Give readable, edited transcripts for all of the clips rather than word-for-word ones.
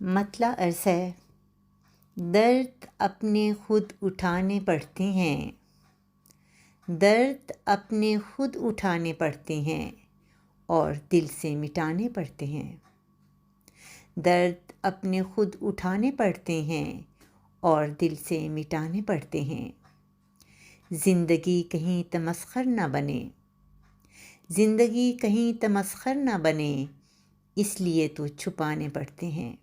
मतला अर्ज़ है, दर्द अपने खुद उठाने पड़ते हैं, दर्द अपने खुद उठाने पड़ते हैं और दिल से मिटाने पड़ते हैं। दर्द अपने खुद उठाने पड़ते हैं और दिल से मिटाने पड़ते हैं। ज़िंदगी कहीं तमस्खर ना बने, ज़िंदगी कहीं तमस्खर ना बने, इसलिए तो छुपाने पड़ते हैं।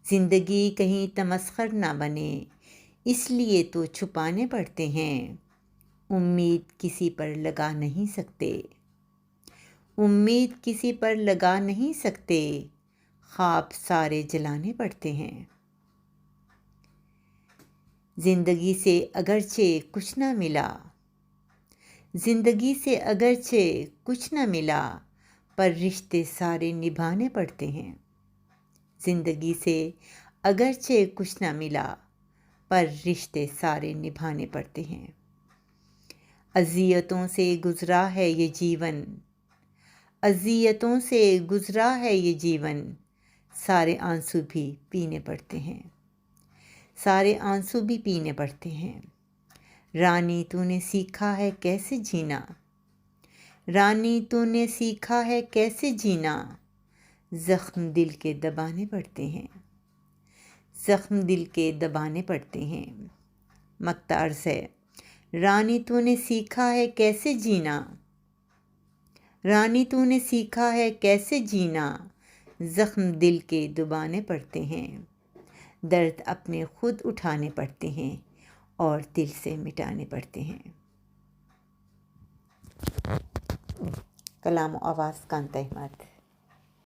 ज़िंदगी कहीं तमस्खर ना बने, इसलिए तो छुपाने पड़ते हैं। उम्मीद किसी पर लगा नहीं सकते, उम्मीद किसी पर लगा नहीं सकते, ख्वाब सारे जलाने पड़ते हैं। ज़िंदगी से अगरचे कुछ ना मिला, ज़िंदगी से अगरचे कुछ ना मिला, पर रिश्ते सारे निभाने पड़ते हैं। ज़िंदगी से अगरचे कुछ ना मिला, पर रिश्ते सारे निभाने पड़ते हैं। अज़ियतों से गुज़रा है ये जीवन, अज़ियतों से गुज़रा है ये जीवन, सारे आंसू भी पीने पड़ते हैं, सारे आंसू भी पीने पड़ते हैं। रानी तूने सीखा है कैसे जीना, रानी तूने सीखा है कैसे जीना, ज़ख्म दिल के दबाने पड़ते हैं, ज़ख्म दिल के दबाने पड़ते हैं। मक्तार से, रानी तूने सीखा है कैसे जीना, रानी तूने सीखा है कैसे जीना, ज़ख्म दिल के दबाने पड़ते हैं। दर्द अपने खुद उठाने पड़ते हैं और दिल से मिटाने पड़ते हैं। कलाम आवाज़ कांता अहमद।